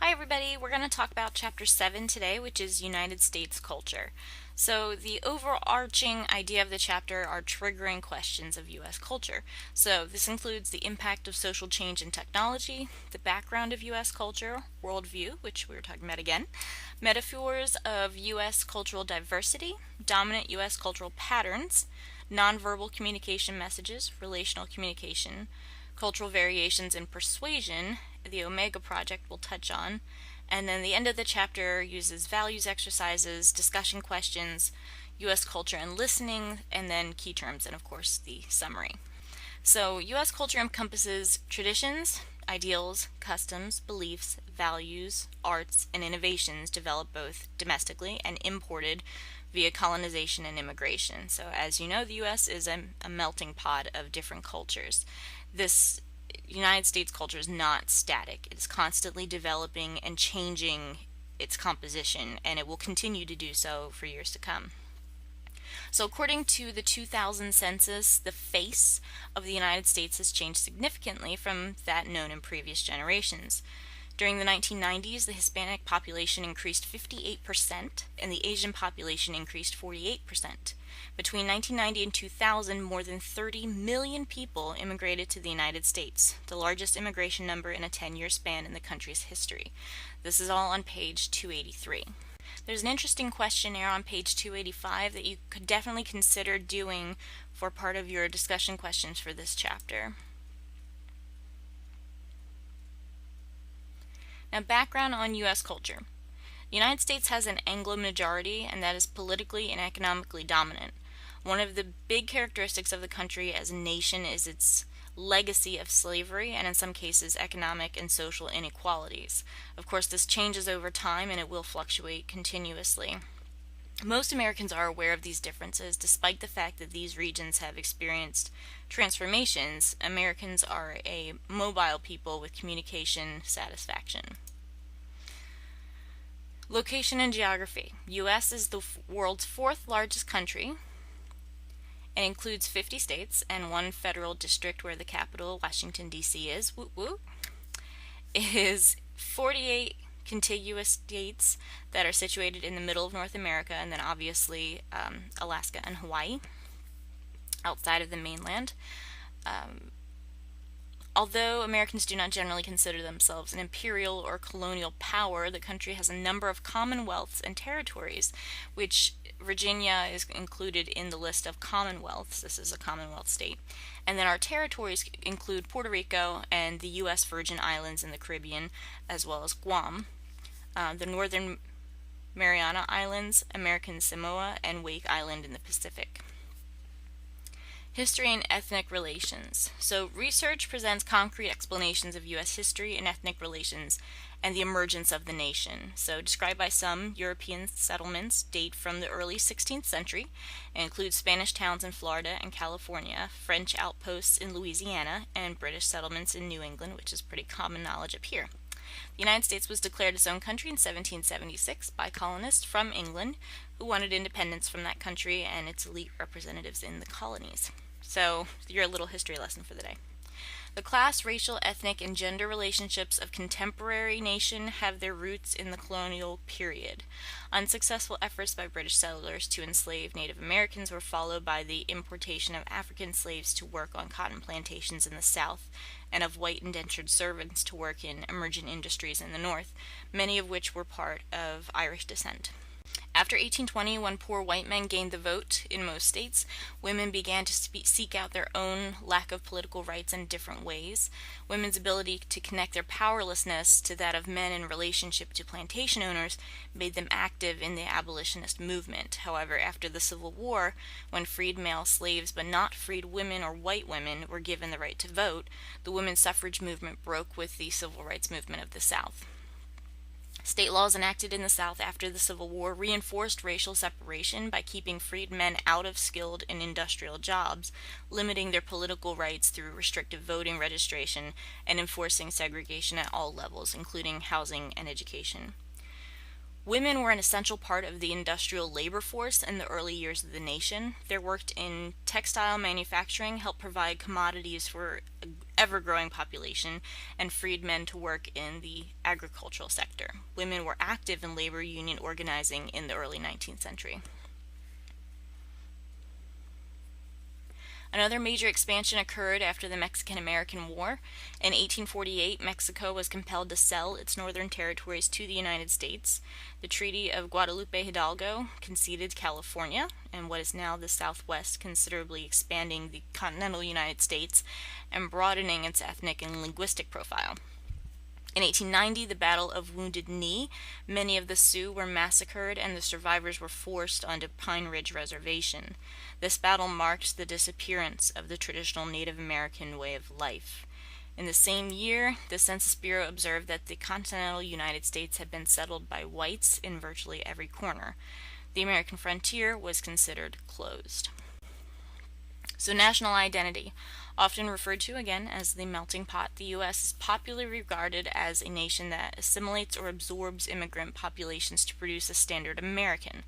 Hi everybody, we're going to talk about Chapter 7 today, which is United States Culture. So the overarching idea of the chapter are triggering questions of U.S. culture. So this includes the impact of social change and technology, the background of U.S. culture, worldview, which we were talking about again, metaphors of U.S. cultural diversity, dominant U.S. cultural patterns, nonverbal communication messages, relational communication, cultural variations in persuasion, the Omega Project will touch on, and then the end of the chapter uses values exercises, discussion questions, U.S. culture and listening, and then key terms, and of course the summary. So U.S. culture encompasses traditions, ideals, customs, beliefs, values, arts, and innovations developed both domestically and imported via colonization and immigration. So as you know, the U.S. is a melting pot of different cultures. This United States culture is not static. It is constantly developing and changing its composition, and it will continue to do so for years to come. So according to the 2000 census, the face of the United States has changed significantly from that known in previous generations. During the 1990s, the Hispanic population increased 58% and the Asian population increased 48%. Between 1990 and 2000, more than 30 million people immigrated to the United States, the largest immigration number in a 10-year span in the country's history. This is all on page 283. There's an interesting questionnaire on page 285 that you could definitely consider doing for part of your discussion questions for this chapter. Now, background on U.S. culture. The United States has an Anglo majority, and that is politically and economically dominant. One of the big characteristics of the country as a nation is its legacy of slavery and in some cases economic and social inequalities. Of course, this changes over time and it will fluctuate continuously. Most Americans are aware of these differences. Despite the fact that these regions have experienced transformations, Americans are a mobile people with communication satisfaction. Location and geography. U.S. is the world's fourth largest country and includes 50 states and one federal district where the capital, Washington, D.C. is. Woot woot. It is 48 contiguous states that are situated in the middle of North America, and then obviously Alaska and Hawaii outside of the mainland. Although Americans do not generally consider themselves an imperial or colonial power, the country has a number of commonwealths and territories, which Virginia is included in the list of commonwealths. This is a commonwealth state. And then our territories include Puerto Rico and the U.S. Virgin Islands in the Caribbean, as well as Guam, the Northern Mariana Islands, American Samoa, and Wake Island in the Pacific. History and ethnic relations. So research presents concrete explanations of U.S. history and ethnic relations and the emergence of the nation. So described by some, European settlements date from the early 16th century and include Spanish towns in Florida and California, French outposts in Louisiana, and British settlements in New England, which is pretty common knowledge up here. The United States was declared its own country in 1776 by colonists from England who wanted independence from that country and its elite representatives in the colonies. So, your little history lesson for the day. The class, racial, ethnic, and gender relationships of contemporary nation have their roots in the colonial period. Unsuccessful efforts by British settlers to enslave Native Americans were followed by the importation of African slaves to work on cotton plantations in the South and of white indentured servants to work in emergent industries in the North, many of which were part of Irish descent. After 1820, when poor white men gained the vote in most states, women began to seek out their own lack of political rights in different ways. Women's ability to connect their powerlessness to that of men in relationship to plantation owners made them active in the abolitionist movement. However, after the Civil War, when freed male slaves but not freed women or white women were given the right to vote, the women's suffrage movement broke with the civil rights movement of the South. State laws enacted in the South after the Civil War reinforced racial separation by keeping freed men out of skilled and industrial jobs, limiting their political rights through restrictive voting registration, and enforcing segregation at all levels, including housing and education. Women were an essential part of the industrial labor force in the early years of the nation. Their work in textile manufacturing helped provide commodities for an ever-growing population and freed men to work in the agricultural sector. Women were active in labor union organizing in the early 19th century. Another major expansion occurred after the Mexican-American War. In 1848, Mexico was compelled to sell its northern territories to the United States. The Treaty of Guadalupe Hidalgo conceded California and what is now the Southwest, considerably expanding the continental United States and broadening its ethnic and linguistic profile. In 1890, the Battle of Wounded Knee, many of the Sioux were massacred and the survivors were forced onto Pine Ridge Reservation. This battle marked the disappearance of the traditional Native American way of life. In the same year, the Census Bureau observed that the continental United States had been settled by whites in virtually every corner. The American frontier was considered closed. So national identity, often referred to again as the melting pot, the U.S. is popularly regarded as a nation that assimilates or absorbs immigrant populations to produce a standard American.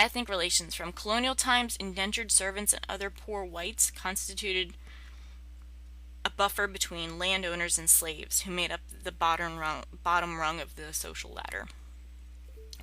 Ethnic relations from colonial times, indentured servants, and other poor whites constituted a buffer between landowners and slaves who made up the bottom rung of the social ladder.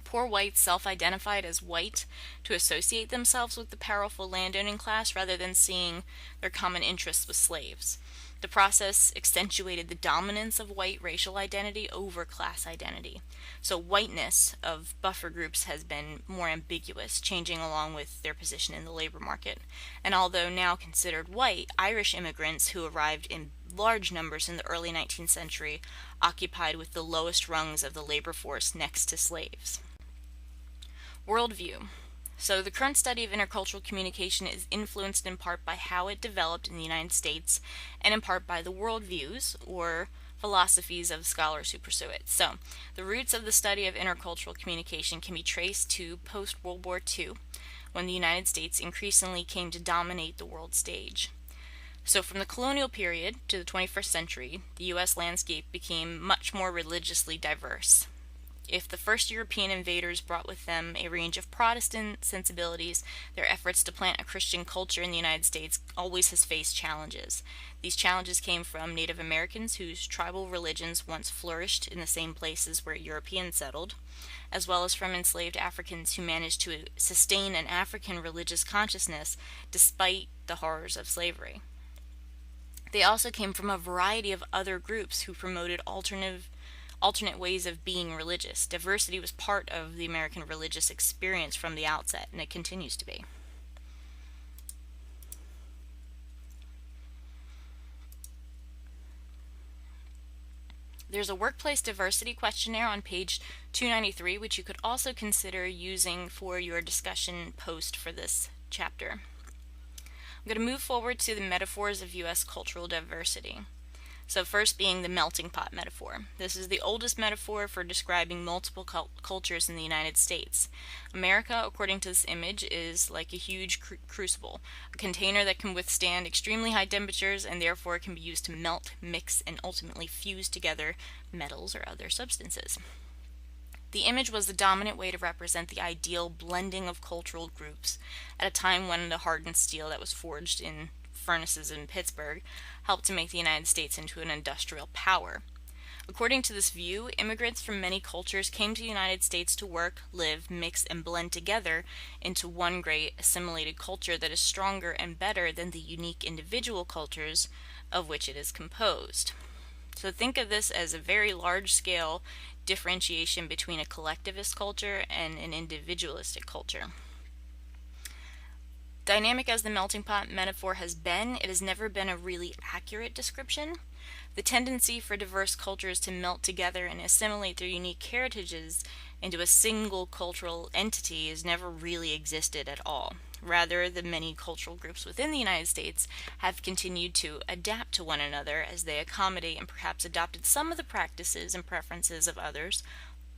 Poor whites self-identified as white to associate themselves with the powerful landowning class rather than seeing their common interests with slaves. The process accentuated the dominance of white racial identity over class identity. So whiteness of buffer groups has been more ambiguous, changing along with their position in the labor market. And although now considered white, Irish immigrants who arrived in large numbers in the early 19th century occupied with the lowest rungs of the labor force next to slaves. Worldview. So the current study of intercultural communication is influenced in part by how it developed in the United States and in part by the worldviews or philosophies of scholars who pursue it. So the roots of the study of intercultural communication can be traced to post-World War II, when the United States increasingly came to dominate the world stage. So from the colonial period to the 21st century, the U.S. landscape became much more religiously diverse. If the first European invaders brought with them a range of Protestant sensibilities, their efforts to plant a Christian culture in the United States always has faced challenges. These challenges came from Native Americans whose tribal religions once flourished in the same places where Europeans settled, as well as from enslaved Africans who managed to sustain an African religious consciousness despite the horrors of slavery. They also came from a variety of other groups who promoted alternate ways of being religious. Diversity was part of the American religious experience from the outset, and it continues to be. There's a workplace diversity questionnaire on page 293, which you could also consider using for your discussion post for this chapter. I'm going to move forward to the metaphors of U.S. cultural diversity. So first being the melting pot metaphor. This is the oldest metaphor for describing multiple cultures in the United States. America, according to this image, is like a huge crucible, a container that can withstand extremely high temperatures and therefore can be used to melt, mix, and ultimately fuse together metals or other substances. The image was the dominant way to represent the ideal blending of cultural groups at a time when the hardened steel that was forged in furnaces in Pittsburgh helped to make the United States into an industrial power. According to this view, immigrants from many cultures came to the United States to work, live, mix, and blend together into one great assimilated culture that is stronger and better than the unique individual cultures of which it is composed. So think of this as a very large-scale differentiation between a collectivist culture and an individualistic culture. Dynamic as the melting pot metaphor has been, it has never been a really accurate description. The tendency for diverse cultures to melt together and assimilate their unique heritages into a single cultural entity has never really existed at all. Rather, the many cultural groups within the United States have continued to adapt to one another as they accommodate and perhaps adopted some of the practices and preferences of others,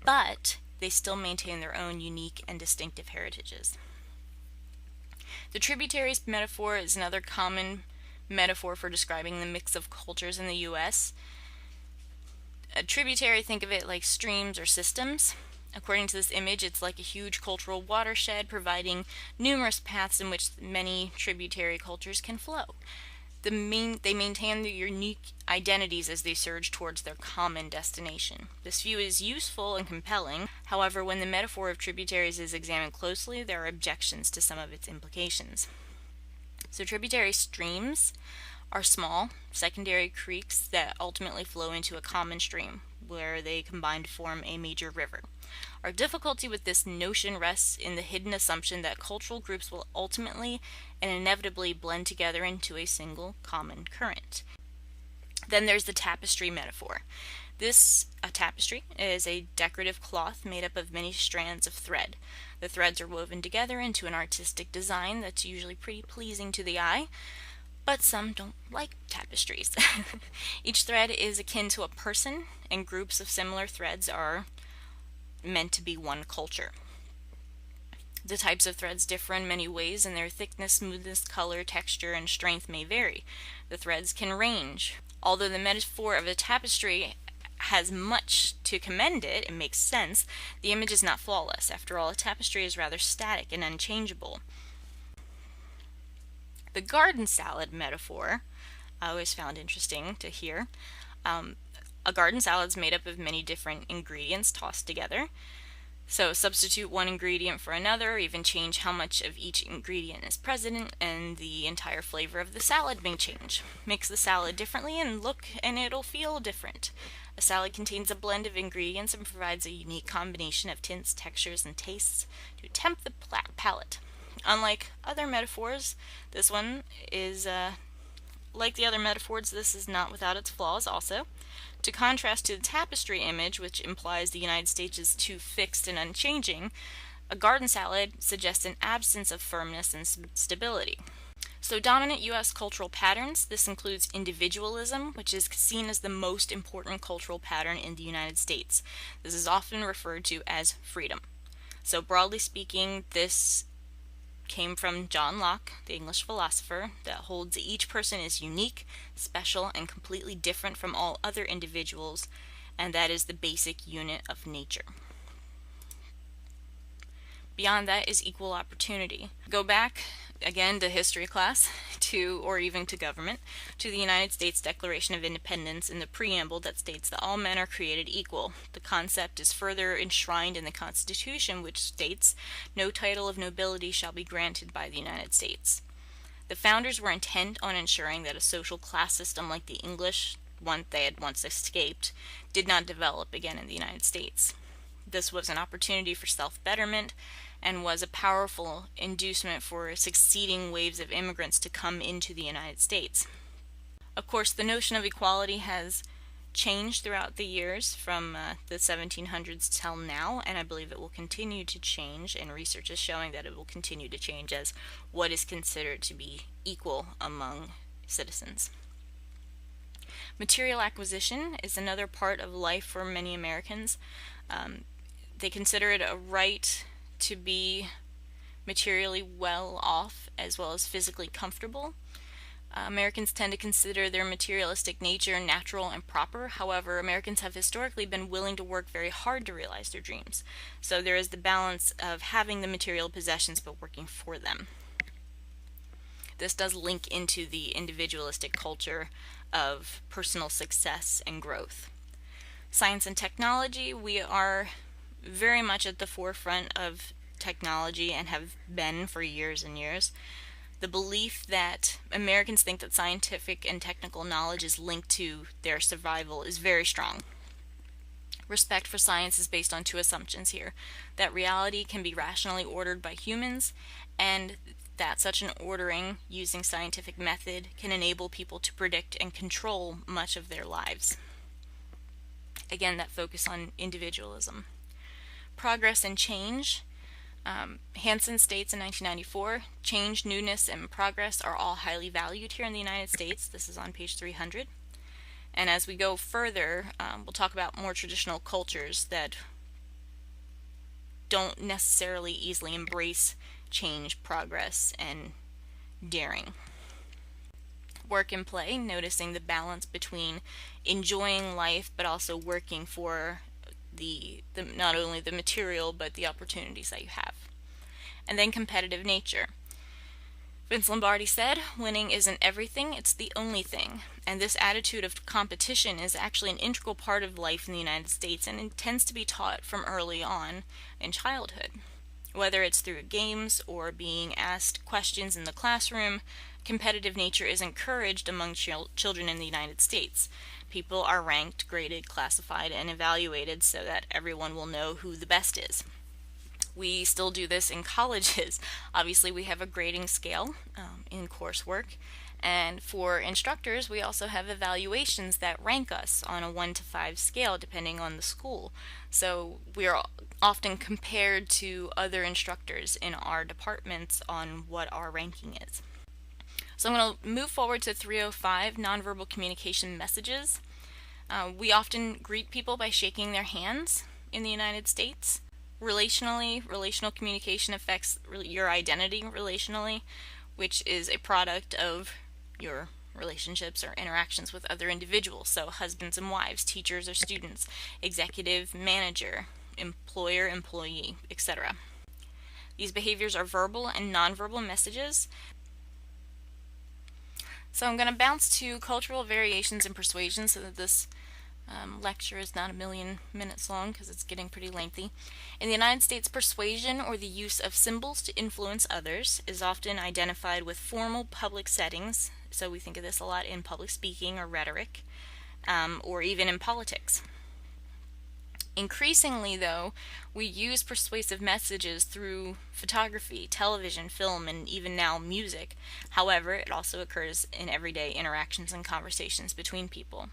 but they still maintain their own unique and distinctive heritages. The tributaries metaphor is another common metaphor for describing the mix of cultures in the U.S. A tributary, think of it like streams or systems. According to this image, it's like a huge cultural watershed providing numerous paths in which many tributary cultures can flow. They maintain their unique identities as they surge towards their common destination. This view is useful and compelling. However, when the metaphor of tributaries is examined closely, there are objections to some of its implications. So tributary streams are small, secondary creeks that ultimately flow into a common stream, where they combine to form a major river. Our difficulty with this notion rests in the hidden assumption that cultural groups will ultimately and inevitably blend together into a single common current. Then there's the tapestry metaphor. A tapestry is a decorative cloth made up of many strands of thread. The threads are woven together into an artistic design that's usually pretty pleasing to the eye, but some don't like tapestries. Each thread is akin to a person, and groups of similar threads are meant to be one culture. The types of threads differ in many ways, and their thickness, smoothness, color, texture, and strength may vary. The threads can range. Although the metaphor of a tapestry has much to commend it makes sense, the image is not flawless. After all, a tapestry is rather static and unchangeable. The garden salad metaphor I always found interesting to hear. A garden salad is made up of many different ingredients tossed together. So substitute one ingredient for another, or even change how much of each ingredient is present, and the entire flavor of the salad may change. Mix the salad differently and it'll feel different. A salad contains a blend of ingredients and provides a unique combination of tints, textures, and tastes to tempt the palate. Unlike other metaphors, this one is, like the other metaphors, this is not without its flaws also. To contrast to the tapestry image, which implies the United States is too fixed and unchanging, a garden salad suggests an absence of firmness and stability. So dominant U.S. cultural patterns, this includes individualism, which is seen as the most important cultural pattern in the United States. This is often referred to as freedom. So broadly speaking, this came from John Locke, the English philosopher, that holds that each person is unique, special, and completely different from all other individuals, and that is the basic unit of nature. Beyond that is equal opportunity. Go back, again, to history class, or even to government, to the United States Declaration of Independence in the preamble that states that all men are created equal. The concept is further enshrined in the Constitution, which states, "No title of nobility shall be granted by the United States." The founders were intent on ensuring that a social class system like the English one they had once escaped did not develop again in the United States. This was an opportunity for self-betterment and was a powerful inducement for succeeding waves of immigrants to come into the United States. Of course, the notion of equality has changed throughout the years from the 1700s till now, and I believe it will continue to change, and research is showing that it will continue to change as what is considered to be equal among citizens. Material acquisition is another part of life for many Americans. They consider it a right to be materially well off as well as physically comfortable. Americans tend to consider their materialistic nature natural and proper. However, Americans have historically been willing to work very hard to realize their dreams. So there is the balance of having the material possessions but working for them. This does link into the individualistic culture of personal success and growth. Science and technology, we are very much at the forefront of technology and have been for years and years. The belief that Americans think that scientific and technical knowledge is linked to their survival is very strong. Respect for science is based on two assumptions here: that reality can be rationally ordered by humans, and that such an ordering using scientific method can enable people to predict and control much of their lives. Again, that focus on individualism. Progress and change. Hansen states in 1994, change, newness, and progress are all highly valued here in the United States. This is on page 300. And as we go further, we'll talk about more traditional cultures that don't necessarily easily embrace change, progress, and daring. Work and play, noticing the balance between enjoying life but also working for not only the material but the opportunities that you have. And then competitive nature. Vince Lombardi said, "Winning isn't everything, it's the only thing." And this attitude of competition is actually an integral part of life in the United States, and it tends to be taught from early on in childhood. Whether it's through games or being asked questions in the classroom, competitive nature is encouraged among children in the United States. People are ranked, graded, classified, and evaluated so that everyone will know who the best is. We still do this in colleges. Obviously, we have a grading scale in coursework, and for instructors, we also have evaluations that rank us on a 1 to 5 scale depending on the school. So we are often compared to other instructors in our departments on what our ranking is. So I'm going to move forward to 305, nonverbal communication messages. We often greet people by shaking their hands in the United States. Relational communication affects your identity relationally, which is a product of your relationships or interactions with other individuals. So husbands and wives, teachers or students, executive, manager, employer, employee, etc. These behaviors are verbal and nonverbal messages. So I'm going to bounce to cultural variations and persuasion so that this lecture is not 1,000,000 minutes long because it's getting pretty lengthy. In the United States, persuasion, or the use of symbols to influence others, is often identified with formal public settings. So we think of this a lot in public speaking or rhetoric, or even in politics. Increasingly, though, we use persuasive messages through photography, television, film, and even now music. However, it also occurs in everyday interactions and conversations between people.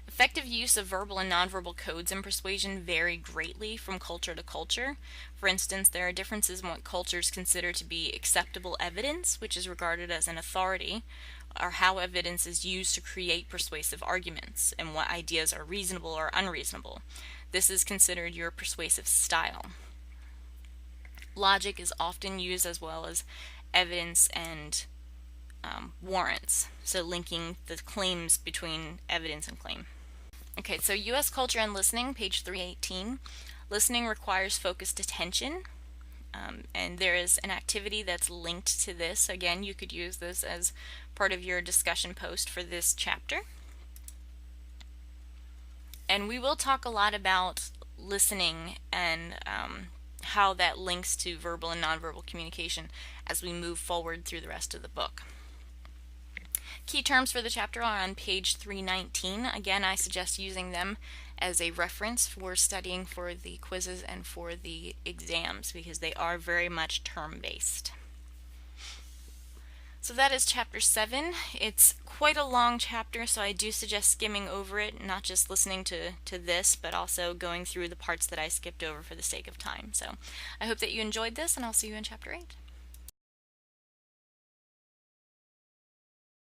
Effective use of verbal and nonverbal codes in persuasion vary greatly from culture to culture. For instance, there are differences in what cultures consider to be acceptable evidence, which is regarded as an authority, or how evidence is used to create persuasive arguments, and what ideas are reasonable or unreasonable. This is considered your persuasive style. Logic is often used as well as evidence and warrants, so linking the claims between evidence and claim. Okay, so U.S. culture and listening, page 318. Listening requires focused attention, and there is an activity that's linked to this. Again, you could use this as part of your discussion post for this chapter. And we will talk a lot about listening and how that links to verbal and nonverbal communication as we move forward through the rest of the book. Key terms for the chapter are on page 319. Again, I suggest using them as a reference for studying for the quizzes and for the exams because they are very much term-based. So that is chapter 7. It's quite a long chapter, so I do suggest skimming over it, not just listening to this, but also going through the parts that I skipped over for the sake of time. So I hope that you enjoyed this, and I'll see you in chapter 8.